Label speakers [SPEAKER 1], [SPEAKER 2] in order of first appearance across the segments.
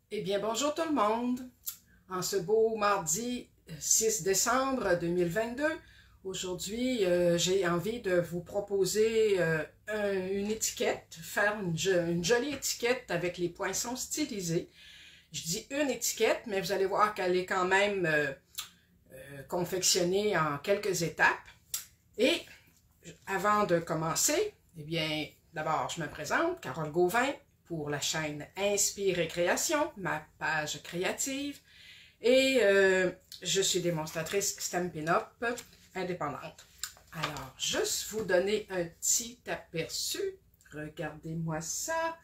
[SPEAKER 1] Eh bien, bonjour tout le monde. En ce beau mardi 6 décembre 2022, aujourd'hui, j'ai envie de vous proposer une étiquette, faire une jolie étiquette avec les poinçons stylisés. Je dis une étiquette, mais vous allez voir qu'elle est quand même confectionnée en quelques étapes. Et avant de commencer, eh bien, d'abord, je me présente, Carole Gauvin, pour la chaîne Inspire et Création, ma page créative. Et je suis démonstratrice Stampin' Up indépendante. Alors, juste vous donner un petit aperçu. Regardez-moi ça.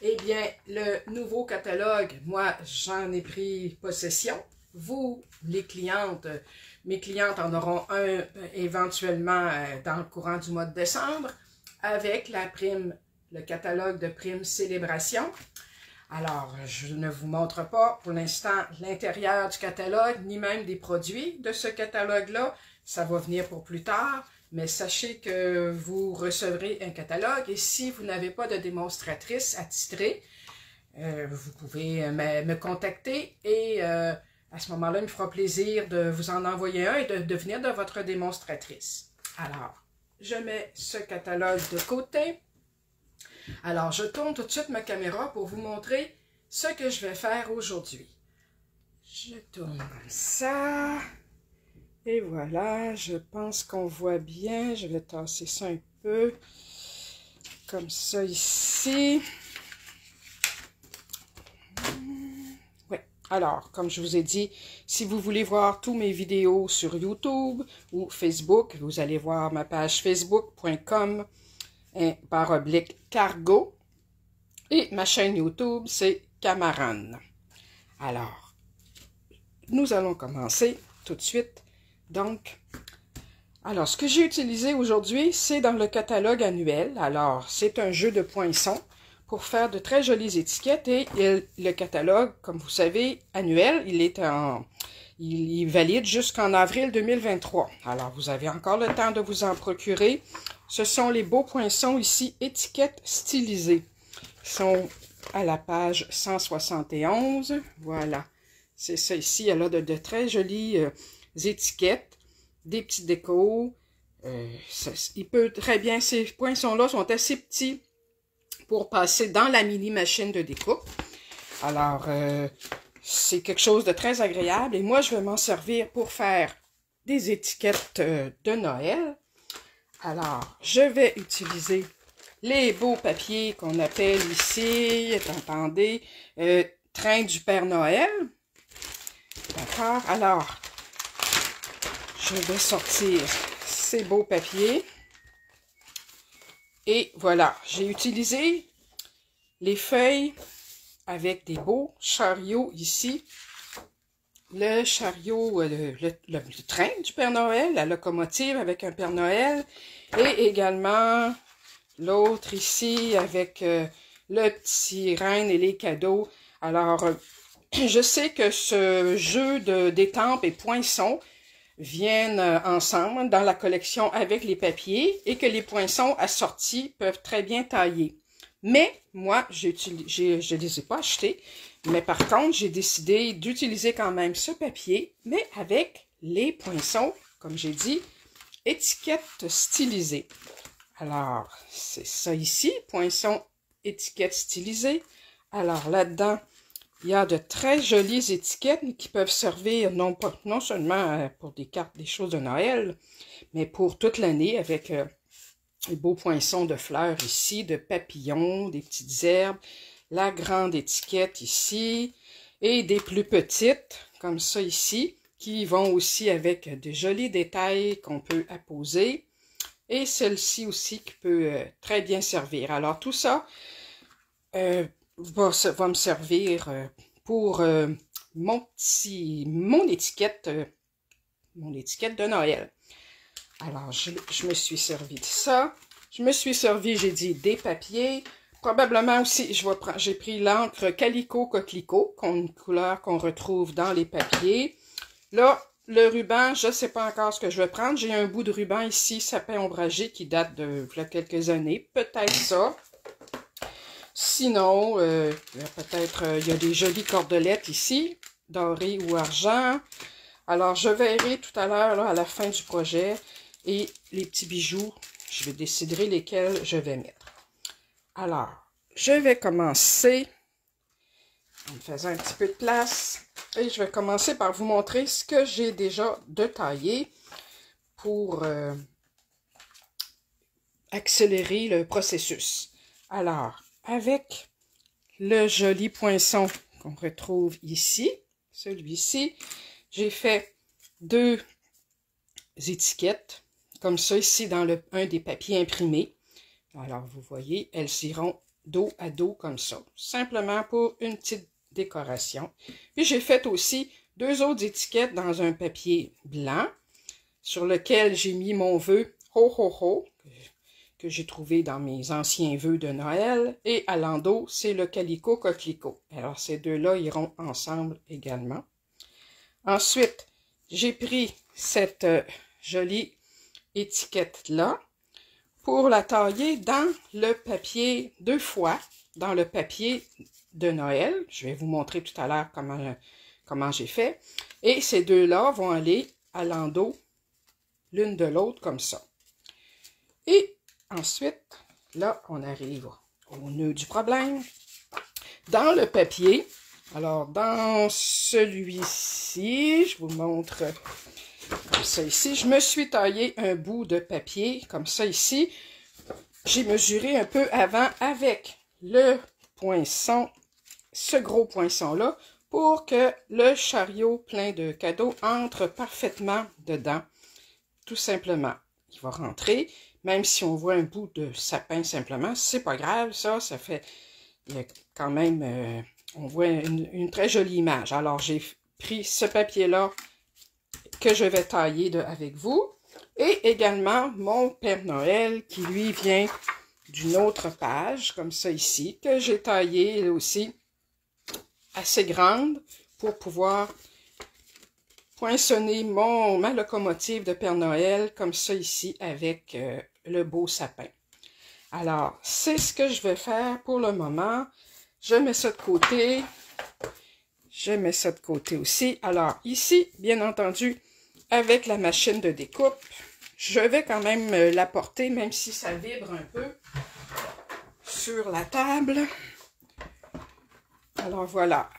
[SPEAKER 1] Eh bien, le nouveau catalogue, moi, j'en ai pris possession. Vous, les clientes, mes clientes en auront un éventuellement dans le courant du mois de décembre avec la prime, le catalogue de primes célébration. Alors, je ne vous montre pas pour l'instant l'intérieur du catalogue, ni même des produits de ce catalogue-là. Ça va venir pour plus tard, mais sachez que vous recevrez un catalogue et si vous n'avez pas de démonstratrice attitrée, vous pouvez me contacter et à ce moment-là, il me fera plaisir de vous en envoyer un et de devenir de votre démonstratrice. Alors, je mets ce catalogue de côté. Alors, je tourne tout de suite ma caméra pour vous montrer ce que je vais faire aujourd'hui. Je tourne comme ça. Et voilà, je pense qu'on voit bien. Je vais tasser ça un peu. Comme ça ici. Oui. Alors, comme je vous ai dit, si vous voulez voir tous mes vidéos sur YouTube ou Facebook, vous allez voir ma page facebook.com/cargo et ma chaîne YouTube, c'est Camaran. Alors, nous allons commencer tout de suite. Donc, alors, ce que j'ai utilisé aujourd'hui, c'est dans le catalogue annuel. Alors, c'est un jeu de poinçons pour faire de très jolies étiquettes et le catalogue, comme vous savez, annuel, il est valide jusqu'en avril 2023. Alors, vous avez encore le temps de vous en procurer. Ce sont les beaux poinçons ici, étiquettes stylisées. Ils sont à la page 171. Voilà, c'est ça ici. Elle a de très jolies étiquettes, des petits décos. Il peut très bien, ces poinçons-là sont assez petits pour passer dans la mini machine de découpe. Alors, c'est quelque chose de très agréable et moi, je vais m'en servir pour faire des étiquettes de Noël. Alors, je vais utiliser les beaux papiers qu'on appelle ici, entendez, train du Père Noël. D'accord? Alors, je vais sortir ces beaux papiers. Et voilà, j'ai utilisé les feuilles avec des beaux chariots ici. Le chariot, le train du Père Noël, la locomotive avec un Père Noël. Et également l'autre ici avec le petit reine et les cadeaux. Alors, je sais que ce jeu d'étampes et poinçons viennent ensemble dans la collection avec les papiers et que les poinçons assortis peuvent très bien tailler. Mais moi, je ne les ai pas achetés, mais par contre, j'ai décidé d'utiliser quand même ce papier, mais avec les poinçons, comme j'ai dit, étiquettes stylisées. Alors, c'est ça ici, poinçons, étiquettes stylisées. Alors, là-dedans, il y a de très jolies étiquettes qui peuvent servir non seulement pour des cartes, des choses de Noël, mais pour toute l'année avec les beaux poinçons de fleurs ici, de papillons, des petites herbes, la grande étiquette ici, et des plus petites, comme ça ici, qui vont aussi avec de jolis détails qu'on peut apposer. Et celle-ci aussi qui peut très bien servir. Alors tout ça va me servir pour mon étiquette de Noël. Alors je me suis servi de ça. Je me suis servi, j'ai dit, des papiers. Probablement aussi, j'ai pris l'encre Calico Coquelicot, une couleur qu'on retrouve dans les papiers. Là, le ruban, je ne sais pas encore ce que je vais prendre. J'ai un bout de ruban ici, sapin ombragé, qui date de quelques années. Peut-être ça. Sinon, peut-être il y a des jolies cordelettes ici, dorées ou argent. Alors, je verrai tout à l'heure, à la fin du projet, et les petits bijoux, je déciderai lesquels je vais mettre. Alors, je vais commencer en me faisant un petit peu de place. Et je vais commencer par vous montrer ce que j'ai déjà détaillé pour accélérer le processus. Alors, avec le joli poinçon qu'on retrouve ici, celui-ci, j'ai fait 2 étiquettes, comme ça ici dans un des papiers imprimés. Alors, vous voyez, elles iront dos à dos comme ça, simplement pour une petite décoration. Puis j'ai fait aussi 2 autres étiquettes dans un papier blanc, sur lequel j'ai mis mon vœu ho ho ho, que j'ai trouvé dans mes anciens vœux de Noël, et à l'endos, c'est le Calico Coquelicot. Alors, ces deux-là iront ensemble également. Ensuite, j'ai pris cette jolie étiquette-là pour la tailler dans le papier 2 fois, dans le papier de Noël. Je vais vous montrer tout à l'heure comment j'ai fait. Et ces deux-là vont aller à l'endos l'une de l'autre comme ça. Et ensuite, là, on arrive au nœud du problème. Dans le papier, alors dans celui-ci, je vous montre ça ici, je me suis taillé un bout de papier comme ça ici. J'ai mesuré un peu avant avec le poinçon, ce gros poinçon-là, pour que le chariot plein de cadeaux entre parfaitement dedans. Tout simplement, il va rentrer, même si on voit un bout de sapin simplement, c'est pas grave, ça fait, il y a quand même, on voit une très jolie image. Alors, j'ai pris ce papier-là que je vais tailler avec vous, et également mon Père Noël qui, lui, vient d'une autre page, comme ça ici, que j'ai taillé aussi assez grande pour pouvoir poinçonner ma locomotive de Père Noël comme ça ici avec le beau sapin. Alors, c'est ce que je vais faire pour le moment. Je mets ça de côté. Je mets ça de côté aussi. Alors, ici, bien entendu, avec la machine de découpe, je vais quand même la porter, même si ça vibre un peu, sur la table. Alors, voilà.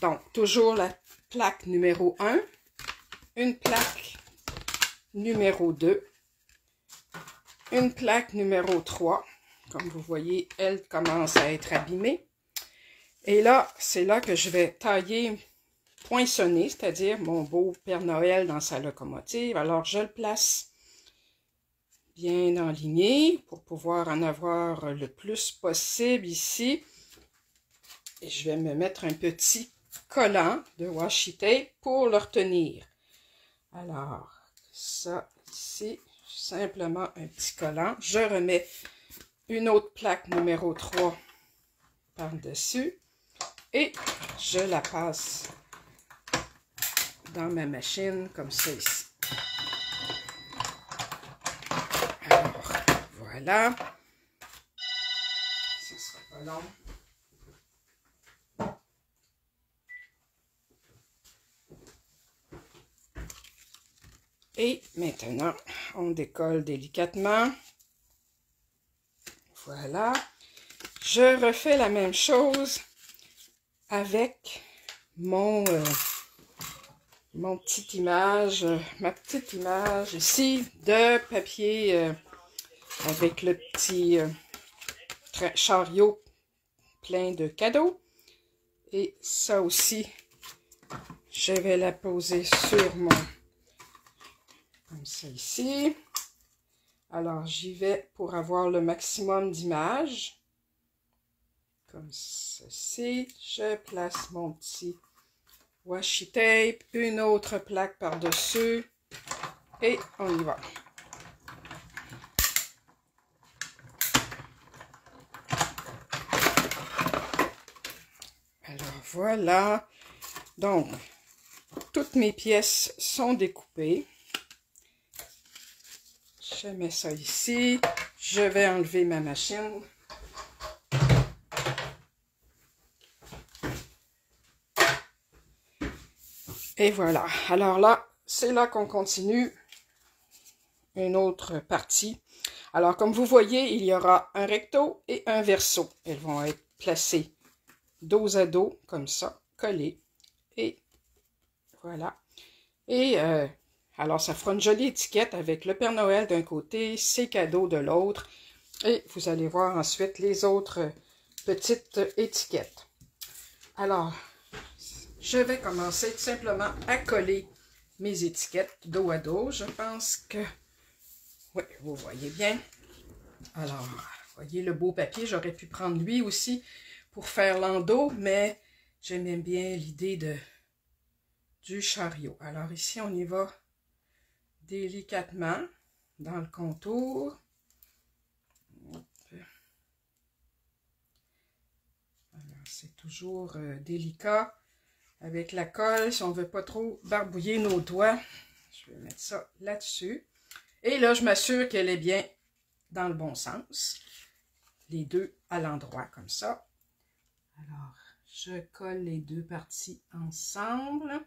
[SPEAKER 1] Donc, toujours la plaque numéro 1, une plaque numéro 2, une plaque numéro 3. Comme vous voyez, elle commence à être abîmée. Et là, c'est là que je vais tailler, poinçonner, c'est-à-dire mon beau Père Noël dans sa locomotive. Alors, je le place bien enligné pour pouvoir en avoir le plus possible ici. Et je vais me mettre un petit collant de washi tape pour le retenir. Alors, ça ici, simplement un petit collant. Je remets une autre plaque numéro 3 par-dessus et je la passe dans ma machine comme ça ici. Alors, voilà. Ça sera pas long. Et maintenant, on décolle délicatement. Voilà. Je refais la même chose avec ma petite image ici de papier avec le petit chariot plein de cadeaux. Et ça aussi, je vais la poser sur comme ça ici. Alors, j'y vais pour avoir le maximum d'images. Comme ceci. Je place mon petit washi tape, une autre plaque par-dessus. Et on y va. Alors, voilà. Donc, toutes mes pièces sont découpées. Je mets ça ici. Je vais enlever ma machine Et voilà. Alors là, c'est là qu'on continue une autre partie. Alors, comme vous voyez, il y aura un recto et un verso. Elles vont être placées dos à dos, comme ça, collées. Et voilà. Et alors, ça fera une jolie étiquette avec le Père Noël d'un côté, ses cadeaux de l'autre. Et vous allez voir ensuite les autres petites étiquettes. Alors, je vais commencer tout simplement à coller mes étiquettes dos à dos. Je pense que, oui, vous voyez bien. Alors, voyez le beau papier, j'aurais pu prendre lui aussi pour faire l'endos, mais j'aimais bien l'idée du chariot. Alors ici, on y va délicatement dans le contour. C'est toujours délicat avec la colle, si on ne veut pas trop barbouiller nos doigts. Je vais mettre ça là-dessus. Et là, je m'assure qu'elle est bien dans le bon sens. Les deux à l'endroit, comme ça. Alors, je colle les deux parties ensemble.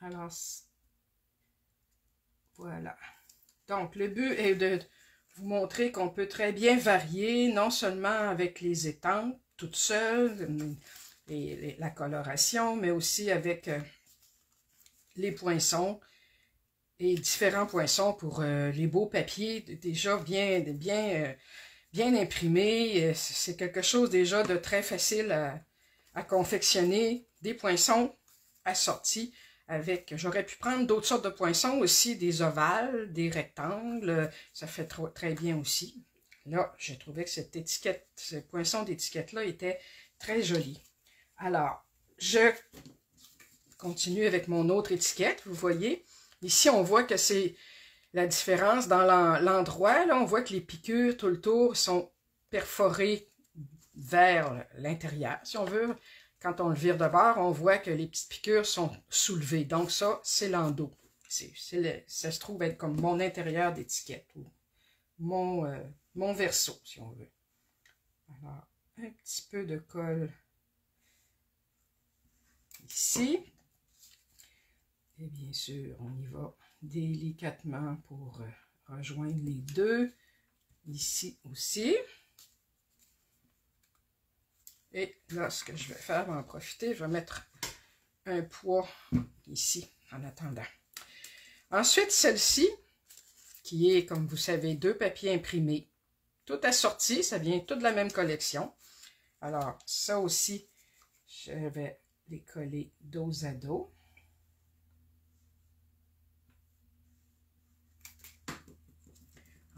[SPEAKER 1] Alors, voilà. Donc, le but est de vous montrer qu'on peut très bien varier, non seulement avec les étampes, toute seule, et la coloration, mais aussi avec les poinçons et différents poinçons pour les beaux papiers déjà bien imprimés. C'est quelque chose déjà de très facile à confectionner, des poinçons assortis avec, j'aurais pu prendre d'autres sortes de poinçons aussi, des ovales, des rectangles, ça fait très bien aussi. Là, j'ai trouvé que cette étiquette, ce poinçon d'étiquette-là était très joli. Alors, je continue avec mon autre étiquette, vous voyez. Ici, on voit que c'est la différence dans l'endroit. Là, on voit que les piqûres tout le tour sont perforées vers l'intérieur, si on veut. Quand on le vire de bord, on voit que les petites piqûres sont soulevées. Donc ça, c'est l'endos. Ça se trouve être comme mon intérieur d'étiquette ou mon verso, si on veut. Alors, un petit peu de colle ici. Et bien sûr, on y va délicatement pour rejoindre les deux. Ici aussi. Et là, ce que je vais faire, en profiter, je vais mettre un poids ici, en attendant. Ensuite, celle-ci, qui est, comme vous savez, deux papiers imprimés, tout assorti, ça vient tout de la même collection. Alors, ça aussi, je vais les coller dos à dos.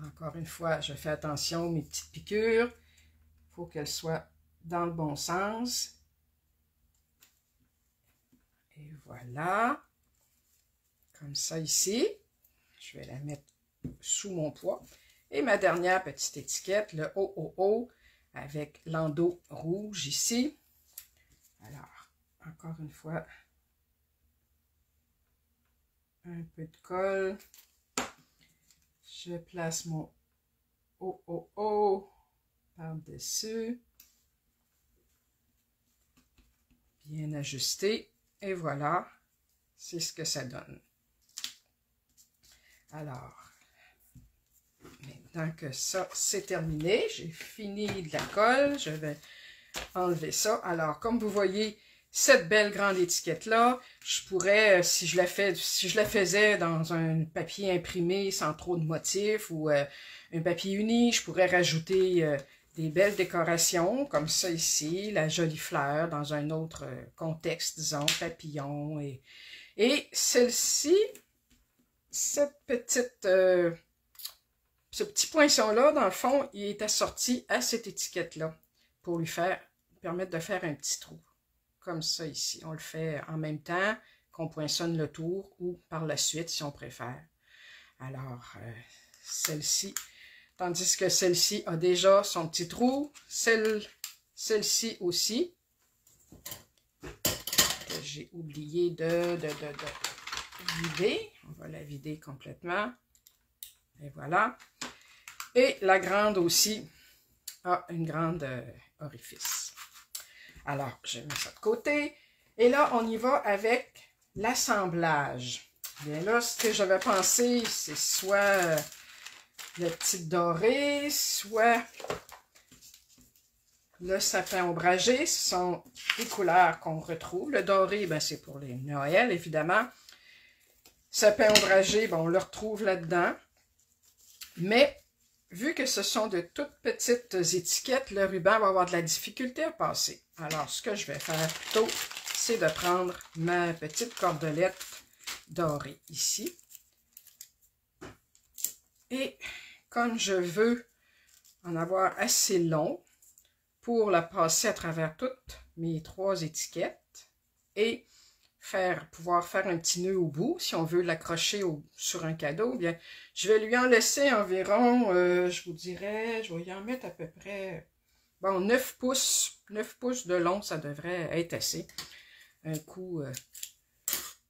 [SPEAKER 1] Encore une fois, je fais attention aux mes petites piqûres. Il faut qu'elles soient dans le bon sens. Et voilà. Comme ça ici. Je vais la mettre sous mon poids. Et ma dernière petite étiquette, le OOO, avec l'endos rouge ici. Alors, encore une fois, un peu de colle. Je place mon OOO par-dessus. Bien ajusté. Et voilà, c'est ce que ça donne. Alors, maintenant que ça, c'est terminé, j'ai fini de la colle, je vais enlever ça. Alors, comme vous voyez, cette belle grande étiquette-là, je pourrais, si je la faisais dans un papier imprimé sans trop de motifs ou un papier uni, je pourrais rajouter des belles décorations, comme ça ici, la jolie fleur dans un autre contexte, disons, papillon. Et celle-ci, cette petite, ce petit poinçon-là, dans le fond, il est assorti à cette étiquette-là pour lui permettre de faire un petit trou. Comme ça ici. On le fait en même temps qu'on poinçonne le tour ou par la suite si on préfère. Alors, celle-ci, tandis que celle-ci a déjà son petit trou, celle-ci aussi, que j'ai oublié de vider. On va la vider complètement. Et voilà. Et la grande aussi a une grande orifice. Alors, je mets ça de côté. Et là, on y va avec l'assemblage. Bien là, ce que j'avais pensé, c'est soit le petit doré, soit le sapin ombragé. Ce sont les couleurs qu'on retrouve. Le doré, ben, c'est pour les Noël, évidemment. Sapin ombragé, ben, on le retrouve là-dedans. Mais, vu que ce sont de toutes petites étiquettes, le ruban va avoir de la difficulté à passer. Alors, ce que je vais faire plutôt, c'est de prendre ma petite cordelette dorée ici. Et comme je veux en avoir assez long pour la passer à travers toutes mes 3 étiquettes et pouvoir faire un petit nœud au bout, si on veut l'accrocher sur un cadeau, bien, je vais lui en laisser environ, je vous dirais, je vais y en mettre à peu près, bon, 9 pouces de long, ça devrait être assez. Un coup,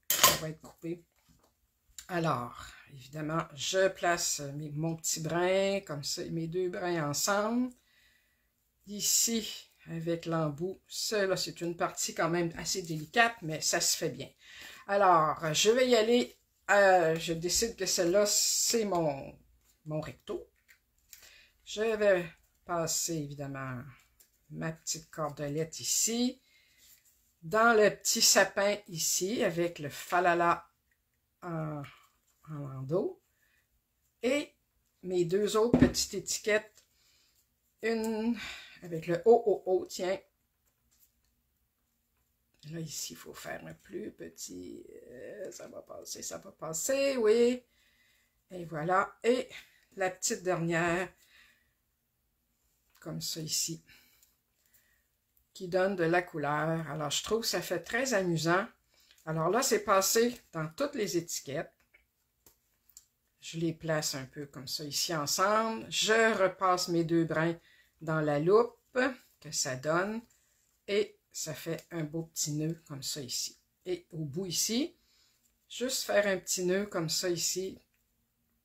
[SPEAKER 1] ça va être coupé. Alors, évidemment, je place mon petit brin, comme ça, mes 2 brins ensemble. Ici, avec l'embout, ça, c'est une partie quand même assez délicate, mais ça se fait bien. Alors, je vais y aller, je décide que celle-là, c'est mon recto. Je vais passer, évidemment, ma petite cordelette ici, dans le petit sapin ici, avec le falala en landau, et mes 2 autres petites étiquettes, une avec le O, tiens. Là, ici, il faut faire un plus petit, ça va passer, oui. Et voilà, et la petite dernière, comme ça ici, qui donne de la couleur. Alors, je trouve que ça fait très amusant. Alors là, c'est passé dans toutes les étiquettes. Je les place un peu comme ça ici ensemble. Je repasse mes 2 brins dans la loupe que ça donne. Et ça fait un beau petit nœud comme ça ici. Et au bout ici, juste faire un petit nœud comme ça ici.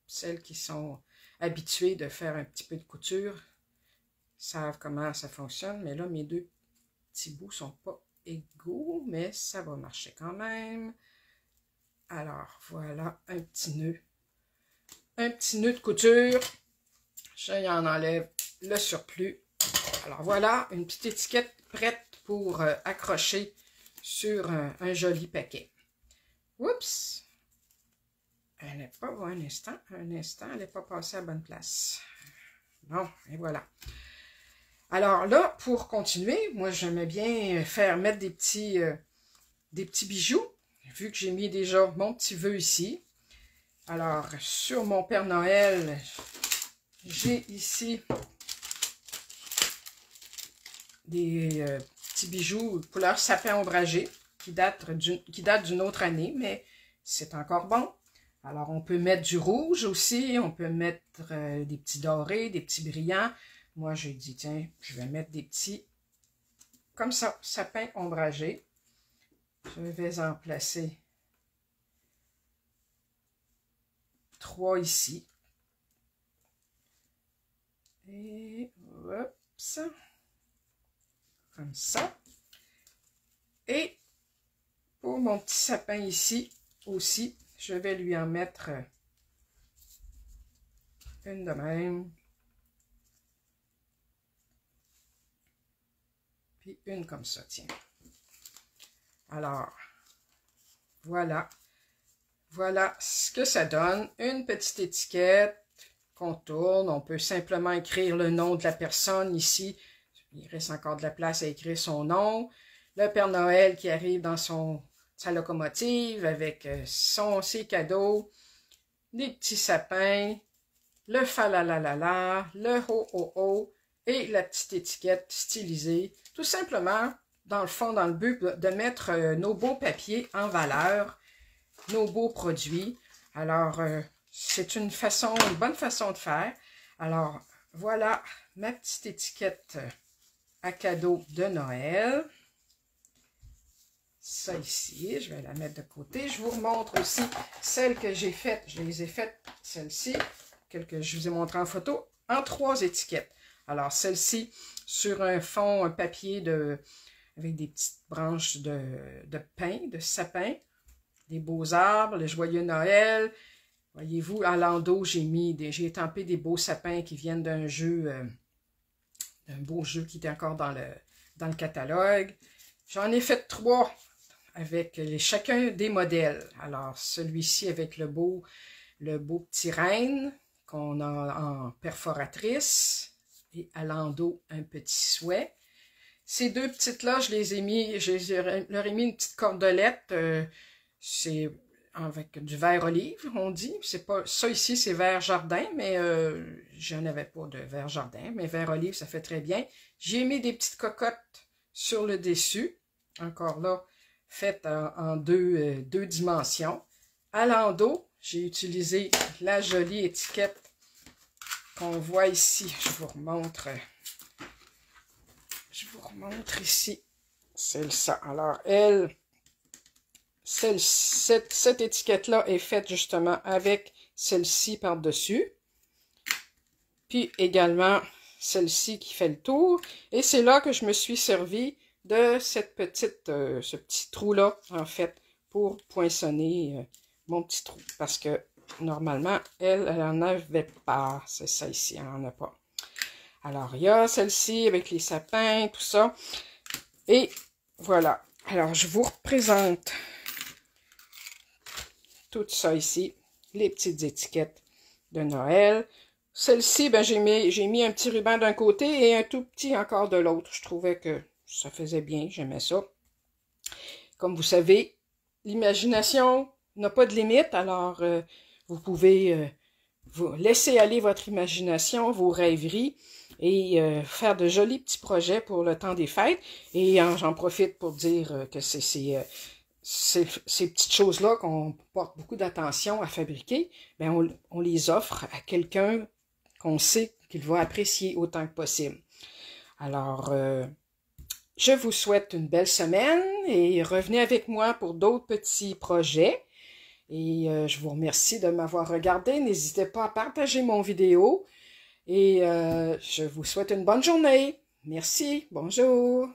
[SPEAKER 1] Celles qui sont habituées de faire un petit peu de couture savent comment ça fonctionne. Mais là, mes 2 petits bouts sont pas égaux, mais ça va marcher quand même. Alors, voilà un petit nœud. Un petit nœud de couture. Je y en enlève le surplus. Alors voilà, une petite étiquette prête pour accrocher sur un joli paquet. Oups! Elle n'est pas, un instant, elle n'est pas passée à la bonne place. Bon, et voilà. Alors là, pour continuer, moi j'aimais bien mettre des petits bijoux, vu que j'ai mis déjà mon petit vœu ici. Alors, sur mon Père Noël, j'ai ici des petits bijoux couleur sapin ombragé qui datent d'une autre année, mais c'est encore bon. Alors, on peut mettre du rouge aussi, on peut mettre des petits dorés, des petits brillants. Moi, j'ai dit, tiens, je vais mettre des petits, comme ça, sapin ombragé. Je vais en placer 3 ici. Et, oups, comme ça. Et pour mon petit sapin ici aussi, je vais lui en mettre une de même. Puis une comme ça, tiens. Alors, voilà. Voilà ce que ça donne. Une petite étiquette qu'on tourne. On peut simplement écrire le nom de la personne ici. Il reste encore de la place à écrire son nom. Le Père Noël qui arrive dans sa locomotive avec ses cadeaux. Des petits sapins. Le falalalala. Le ho-ho-ho. Et la petite étiquette stylisée. Tout simplement, dans le fond, dans le but de mettre nos beaux papiers en valeur. Nos beaux produits. Alors, c'est une bonne façon de faire. Alors, voilà ma petite étiquette à cadeau de Noël. Ça ici, je vais la mettre de côté. Je vous remontre aussi celles que j'ai faites. Je les ai faites, celle-ci, que je vous ai montré en photo, en 3 étiquettes. Alors, celle-ci sur un fond, un papier avec des petites branches de pin, de sapin, des beaux arbres, le joyeux Noël. Voyez-vous, à l'endos, j'ai étampé des beaux sapins qui viennent d'un jeu, d'un beau jeu qui était encore dans le catalogue. J'en ai fait 3 avec chacun des modèles. Alors, celui-ci avec le beau petit renne qu'on a en perforatrice et à l'endos, un petit souhait. Ces 2 petites-là, je leur ai mis une petite cordelette. C'est avec du vert olive, on dit. C'est pas ça ici, c'est vert jardin, mais j'en avais pas de vert jardin, mais vert olive, ça fait très bien. J'ai mis des petites cocottes sur le dessus, encore là, faites en deux dimensions. À l'endos, j'ai utilisé la jolie étiquette qu'on voit ici. Je vous remontre ici. C'est ça. Alors, cette étiquette-là est faite justement avec celle-ci par-dessus. Puis également celle-ci qui fait le tour. Et c'est là que je me suis servi de ce petit trou-là, en fait, pour poinçonner mon petit trou. Parce que normalement, elle n'en avait pas. C'est ça ici, elle n'en a pas. Alors, il y a celle-ci avec les sapins, tout ça. Et voilà. Alors, je vous représente tout ça ici, les petites étiquettes de Noël. Celle-ci, ben, j'ai mis un petit ruban d'un côté et un tout petit encore de l'autre. Je trouvais que ça faisait bien, j'aimais ça. Comme vous savez, l'imagination n'a pas de limite, alors vous pouvez vous laisser aller votre imagination, vos rêveries et faire de jolis petits projets pour le temps des fêtes. Et j'en profite pour dire que c'est ces petites choses-là qu'on porte beaucoup d'attention à fabriquer, ben on les offre à quelqu'un qu'on sait qu'il va apprécier autant que possible. Alors, je vous souhaite une belle semaine et revenez avec moi pour d'autres petits projets. Et je vous remercie de m'avoir regardé. N'hésitez pas à partager mon vidéo. Et je vous souhaite une bonne journée. Merci. Bonjour.